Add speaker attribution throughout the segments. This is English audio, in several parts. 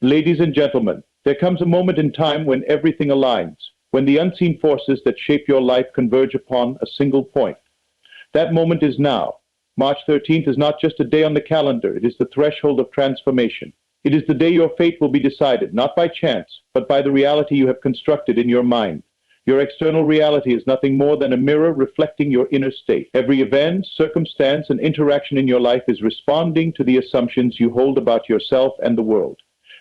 Speaker 1: Ladies and gentlemen, there comes a moment in time when everything aligns, when the unseen forces that shape your life converge upon a single point. That moment is now. March 13th is not just a day on the calendar, it is the threshold of transformation. It is the day your fate will be decided, not by chance, but by the reality you have constructed in your mind. Your external reality is nothing more than a mirror reflecting your inner state. Every event, circumstance, and interaction in your life is responding to the assumptions you hold about yourself and the world.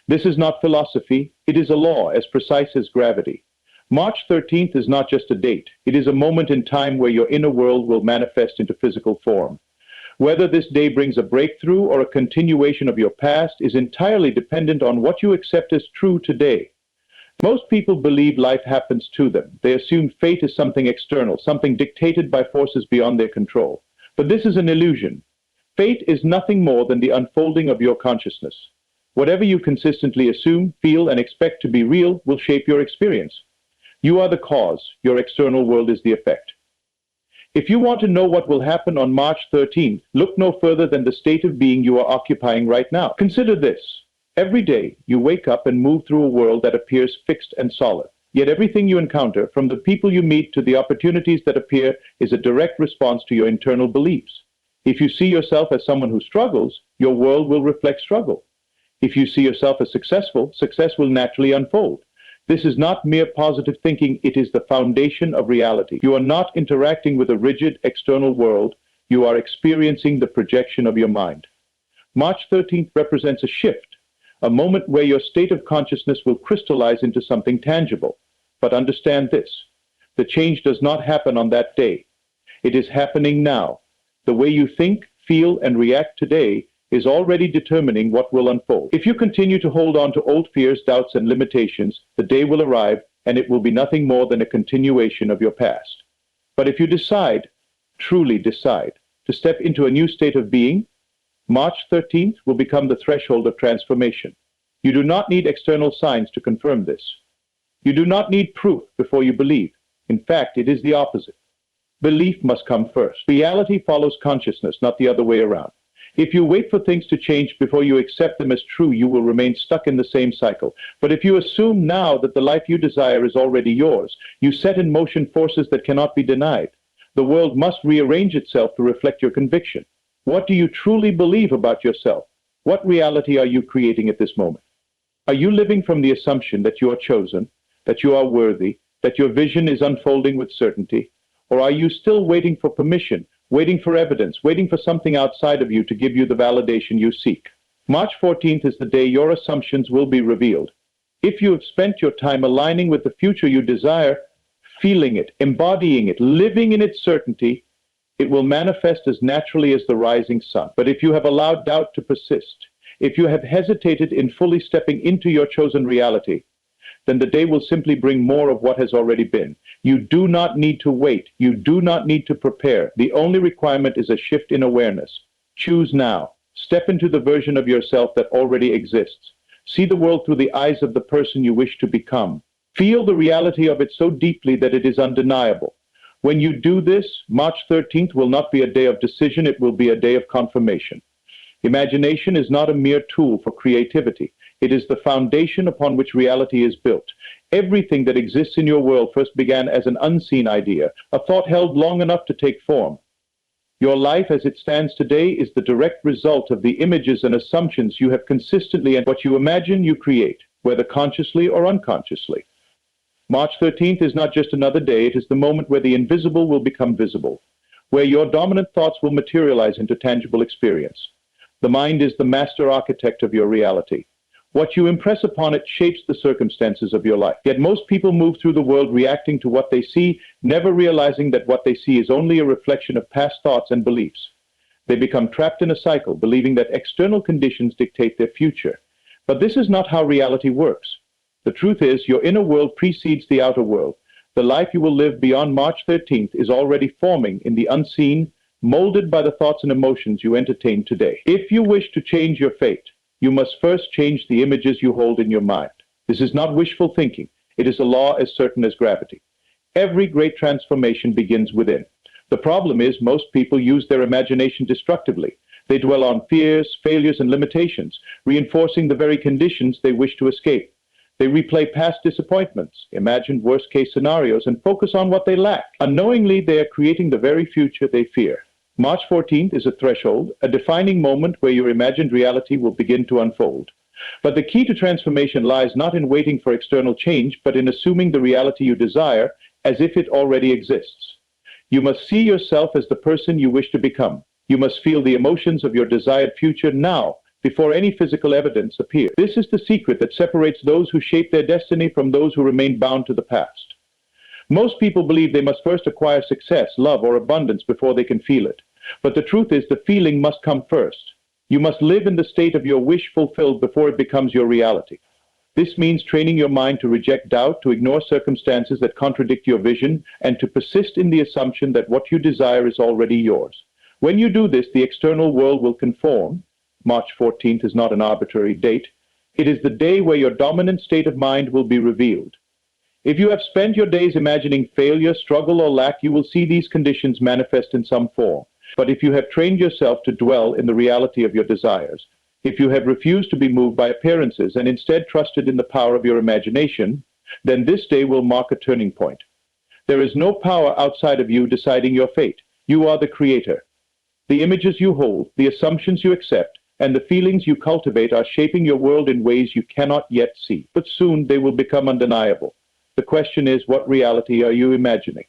Speaker 1: This is not philosophy, it is a law as precise as gravity. March 13th is not just a date, it is a moment in time where your inner world will manifest into physical form. Whether this day brings a breakthrough or a continuation of your past is entirely dependent on what you accept as true today. Most people believe life happens to them. They assume fate is something external, something dictated by forces beyond their control. But this is an illusion. Fate is nothing more than the unfolding of your consciousness. Whatever you consistently assume, feel, and expect to be real will shape your experience. You are the cause, your external world is the effect. If you want to know what will happen on March 13th, look no further than the state of being you are occupying right now. Consider this. Every day, you wake up and move through a world that appears fixed and solid. Yet everything you encounter, from the people you meet to the opportunities that appear, is a direct response to your internal beliefs. If you see yourself as someone who struggles, your world will reflect struggle. If you see yourself as successful, success will naturally unfold. This is not mere positive thinking, it is the foundation of reality. You are not interacting with a rigid external world, you are experiencing the projection of your mind. March 13th represents a shift, a moment where your state of consciousness will crystallize into something tangible. But understand this, the change does not happen on that day. It is happening now. The way you think, feel, and react today is already determining what will unfold. If you continue to hold on to old fears, doubts, and limitations, the day will arrive and it will be nothing more than a continuation of your past. But if you decide, truly decide, to step into a new state of being, March 13th will become the threshold of transformation. You do not need external signs to confirm this. You do not need proof before you believe. In fact, it is the opposite. Belief must come first. Reality follows consciousness, not the other way around. If you wait for things to change before you accept them as true, you will remain stuck in the same cycle. But if you assume now that the life you desire is already yours, you set in motion forces that cannot be denied. The world must rearrange itself to reflect your conviction. What do you truly believe about yourself? What reality are you creating at this moment? Are you living from the assumption that you are chosen, that you are worthy, that your vision is unfolding with certainty? Or are you still waiting for permission, waiting for evidence, waiting for something outside of you to give you the validation you seek? March 14th is the day your assumptions will be revealed. If you have spent your time aligning with the future you desire, feeling it, embodying it, living in its certainty, it will manifest as naturally as the rising sun. But if you have allowed doubt to persist, if you have hesitated in fully stepping into your chosen reality, then the day will simply bring more of what has already been. You do not need to wait. You do not need to prepare. The only requirement is a shift in awareness. Choose now. Step into the version of yourself that already exists. See the world through the eyes of the person you wish to become. Feel the reality of it so deeply that it is undeniable. When you do this, March 13th will not be a day of decision, it will be a day of confirmation. Imagination is not a mere tool for creativity. It is the foundation upon which reality is built. Everything that exists in your world first began as an unseen idea, a thought held long enough to take form. Your life as it stands today is the direct result of the images and assumptions you have consistently, and what you imagine you create, whether consciously or unconsciously. March 13th is not just another day, it is the moment where the invisible will become visible, where your dominant thoughts will materialize into tangible experience. The mind is the master architect of your reality. What you impress upon it shapes the circumstances of your life. Yet most people move through the world reacting to what they see, never realizing that what they see is only a reflection of past thoughts and beliefs. They become trapped in a cycle, believing that external conditions dictate their future. But this is not how reality works. The truth is, your inner world precedes the outer world. The life you will live beyond March 13th is already forming in the unseen, molded by the thoughts and emotions you entertain today. If you wish to change your fate, you must first change the images you hold in your mind. This is not wishful thinking. It is a law as certain as gravity. Every great transformation begins within. The problem is most people use their imagination destructively. They dwell on fears, failures, and limitations, reinforcing the very conditions they wish to escape. They replay past disappointments, imagine worst-case scenarios, and focus on what they lack. Unknowingly, they are creating the very future they fear. March 14th is a threshold, a defining moment where your imagined reality will begin to unfold. But the key to transformation lies not in waiting for external change, but in assuming the reality you desire as if it already exists. You must see yourself as the person you wish to become. You must feel the emotions of your desired future now, before any physical evidence appears. This is the secret that separates those who shape their destiny from those who remain bound to the past. Most people believe they must first acquire success, love, or abundance before they can feel it. But the truth is, the feeling must come first. You must live in the state of your wish fulfilled before it becomes your reality. This means training your mind to reject doubt, to ignore circumstances that contradict your vision, and to persist in the assumption that what you desire is already yours. When you do this, the external world will conform. March 14th is not an arbitrary date. It is the day where your dominant state of mind will be revealed. If you have spent your days imagining failure, struggle, or lack, you will see these conditions manifest in some form. But if you have trained yourself to dwell in the reality of your desires, if you have refused to be moved by appearances and instead trusted in the power of your imagination, then this day will mark a turning point. There is no power outside of you deciding your fate. You are the creator. The images you hold, the assumptions you accept, and the feelings you cultivate are shaping your world in ways you cannot yet see. But soon they will become undeniable. The question is, what reality are you imagining?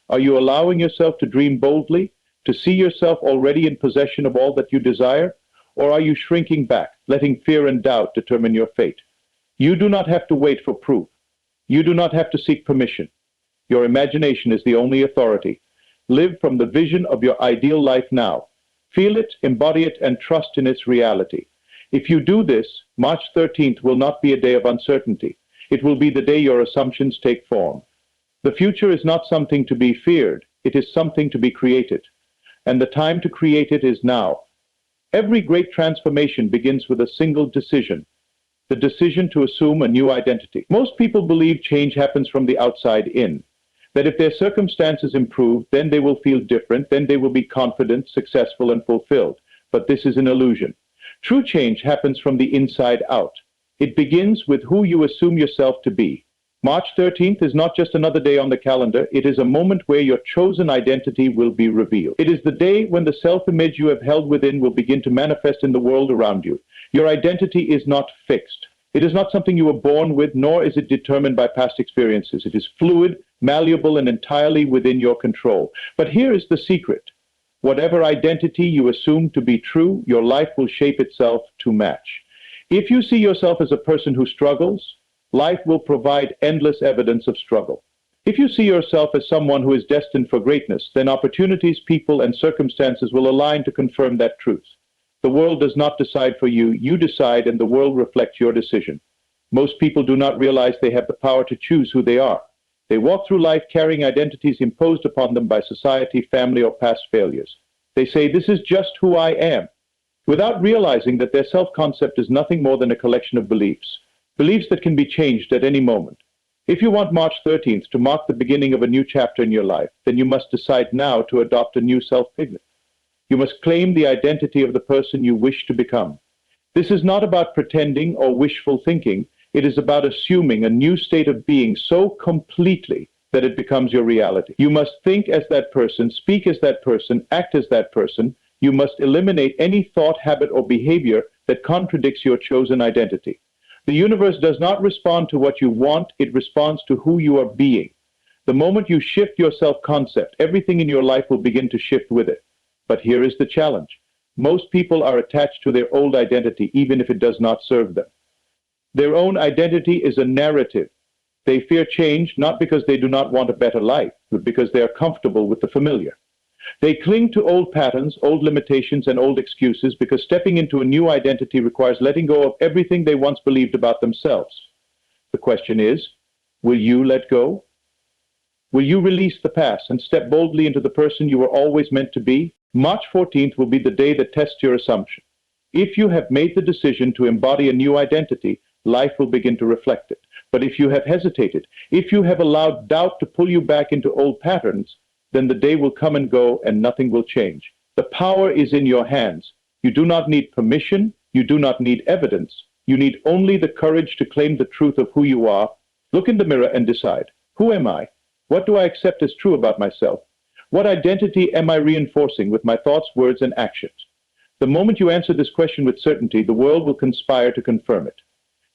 Speaker 1: Are you allowing yourself to dream boldly, to see yourself already in possession of all that you desire? Or are you shrinking back, letting fear and doubt determine your fate? You do not have to wait for proof. You do not have to seek permission. Your imagination is the only authority. Live from the vision of your ideal life now. Feel it, embody it, and trust in its reality. If you do this, March 13th will not be a day of uncertainty. It will be the day your assumptions take form. The future is not something to be feared. It is something to be created. And the time to create it is now. Every great transformation begins with a single decision, the decision to assume a new identity. Most people believe change happens from the outside in, that if their circumstances improve, then they will feel different, then they will be confident, successful, and fulfilled. But this is an illusion. True change happens from the inside out. It begins with who you assume yourself to be. March 13th is not just another day on the calendar. It is a moment where your chosen identity will be revealed. It is the day when the self-image you have held within will begin to manifest in the world around you. Your identity is not fixed. It is not something you were born with, nor is it determined by past experiences. It is fluid, malleable, and entirely within your control. But here is the secret. Whatever identity you assume to be true, your life will shape itself to match. If you see yourself as a person who struggles, life will provide endless evidence of struggle. If you see yourself as someone who is destined for greatness, then opportunities, people, and circumstances will align to confirm that truth. The world does not decide for you. You decide, and the world reflects your decision. Most people do not realize they have the power to choose who they are. They walk through life carrying identities imposed upon them by society, family, or past failures. They say, "This is just who I am," without realizing that their self-concept is nothing more than a collection of beliefs. Beliefs that can be changed at any moment. If you want March 13th to mark the beginning of a new chapter in your life, then you must decide now to adopt a new self-image. You must claim the identity of the person you wish to become. This is not about pretending or wishful thinking. It is about assuming a new state of being so completely that it becomes your reality. You must think as that person, speak as that person, act as that person. You must eliminate any thought, habit, or behavior that contradicts your chosen identity. The universe does not respond to what you want, it responds to who you are being. The moment you shift your self-concept, everything in your life will begin to shift with it. But here is the challenge. Most people are attached to their old identity, even if it does not serve them. Their own identity is a narrative. They fear change not because they do not want a better life, but because they are comfortable with the familiar. They cling to old patterns, old limitations, and old excuses because stepping into a new identity requires letting go of everything they once believed about themselves. The question is, will you let go? Will you release the past and step boldly into the person you were always meant to be? March 14th will be the day that tests your assumption. If you have made the decision to embody a new identity, life will begin to reflect it. But if you have hesitated, if you have allowed doubt to pull you back into old patterns, then the day will come and go and nothing will change. The power is in your hands. You do not need permission. You do not need evidence. You need only the courage to claim the truth of who you are. Look in the mirror and decide, who am I? What do I accept as true about myself? What identity am I reinforcing with my thoughts, words, and actions? The moment you answer this question with certainty, the world will conspire to confirm it.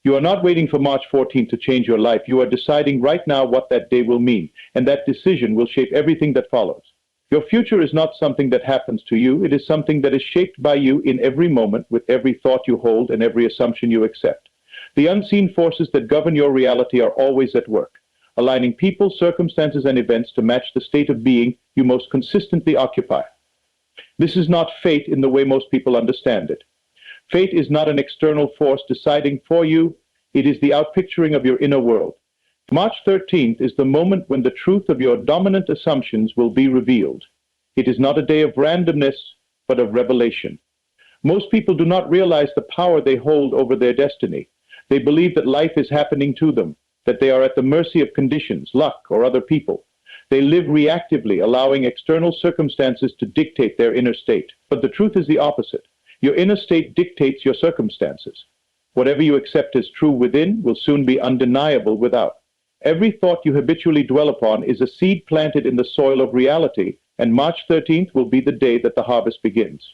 Speaker 1: You are not waiting for March 14th to change your life. You are deciding right now what that day will mean, and that decision will shape everything that follows. Your future is not something that happens to you. It is something that is shaped by you in every moment, with every thought you hold and every assumption you accept. The unseen forces that govern your reality are always at work, aligning people, circumstances, and events to match the state of being you most consistently occupy. This is not fate in the way most people understand it. Fate is not an external force deciding for you. It is the outpicturing of your inner world. March 13th is the moment when the truth of your dominant assumptions will be revealed. It is not a day of randomness, but of revelation. Most people do not realize the power they hold over their destiny. They believe that life is happening to them, that they are at the mercy of conditions, luck, or other people. They live reactively, allowing external circumstances to dictate their inner state. But the truth is the opposite. Your inner state dictates your circumstances. Whatever you accept as true within will soon be undeniable without. Every thought you habitually dwell upon is a seed planted in the soil of reality, and March 13th will be the day that the harvest begins.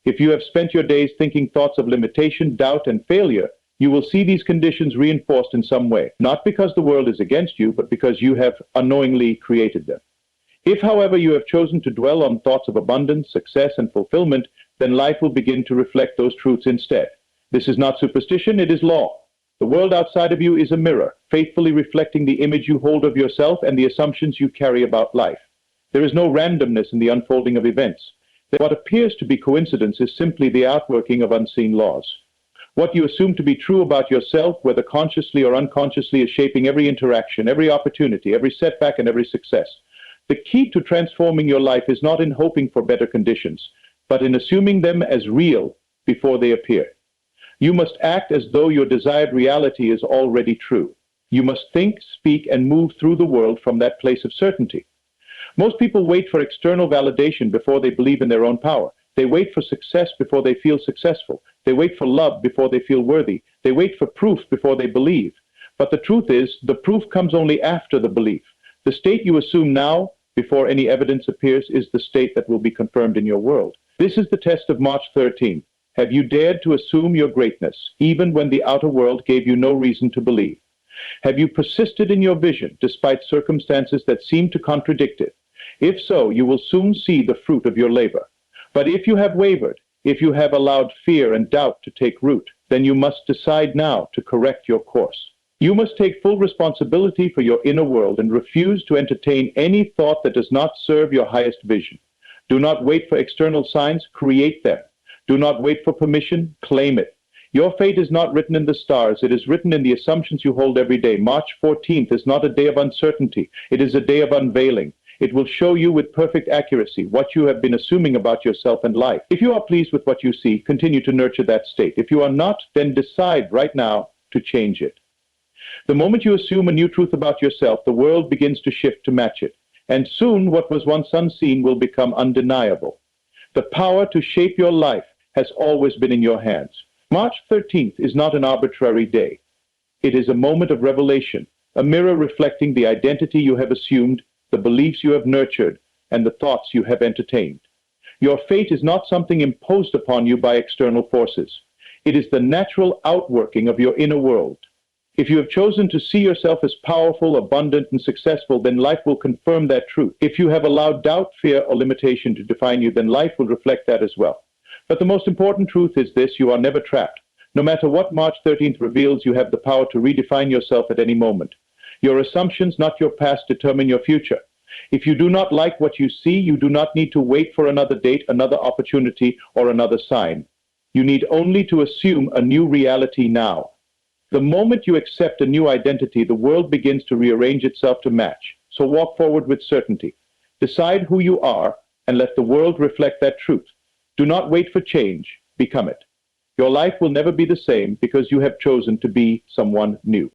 Speaker 1: If you have spent your days thinking thoughts of limitation, doubt, and failure, you will see these conditions reinforced in some way, not because the world is against you, but because you have unknowingly created them. If, however, you have chosen to dwell on thoughts of abundance, success, and fulfillment, then life will begin to reflect those truths instead. This is not superstition, it is law. The world outside of you is a mirror, faithfully reflecting the image you hold of yourself and the assumptions you carry about life. There is no randomness in the unfolding of events. What appears to be coincidence is simply the outworking of unseen laws. What you assume to be true about yourself, whether consciously or unconsciously, is shaping every interaction, every opportunity, every setback, and every success. The key to transforming your life is not in hoping for better conditions, but in assuming them as real before they appear. You must act as though your desired reality is already true. You must think, speak, and move through the world from that place of certainty. Most people wait for external validation before they believe in their own power. They wait for success before they feel successful. They wait for love before they feel worthy. They wait for proof before they believe. But the truth is, the proof comes only after the belief. The state you assume now, before any evidence appears, is the state that will be confirmed in your world. This is the test of March 13th. Have you dared to assume your greatness, even when the outer world gave you no reason to believe? Have you persisted in your vision, despite circumstances that seem to contradict it? If so, you will soon see the fruit of your labor. But if you have wavered, if you have allowed fear and doubt to take root, then you must decide now to correct your course. You must take full responsibility for your inner world and refuse to entertain any thought that does not serve your highest vision. Do not wait for external signs, create them. Do not wait for permission, claim it. Your fate is not written in the stars, it is written in the assumptions you hold every day. March 14th is not a day of uncertainty, it is a day of unveiling. It will show you with perfect accuracy what you have been assuming about yourself and life. If you are pleased with what you see, continue to nurture that state. If you are not, then decide right now to change it. The moment you assume a new truth about yourself, the world begins to shift to match it. And soon what was once unseen will become undeniable. The power to shape your life has always been in your hands. March 13th is not an arbitrary day. It is a moment of revelation, a mirror reflecting the identity you have assumed, the beliefs you have nurtured, and the thoughts you have entertained. Your fate is not something imposed upon you by external forces. It is the natural outworking of your inner world. If you have chosen to see yourself as powerful, abundant, and successful, then life will confirm that truth. If you have allowed doubt, fear, or limitation to define you, then life will reflect that as well. But the most important truth is this: you are never trapped. No matter what March 13th reveals, you have the power to redefine yourself at any moment. Your assumptions, not your past, determine your future. If you do not like what you see, you do not need to wait for another date, another opportunity, or another sign. You need only to assume a new reality now. The moment you accept a new identity, the world begins to rearrange itself to match. So walk forward with certainty. Decide who you are and let the world reflect that truth. Do not wait for change, become it. Your life will never be the same because you have chosen to be someone new.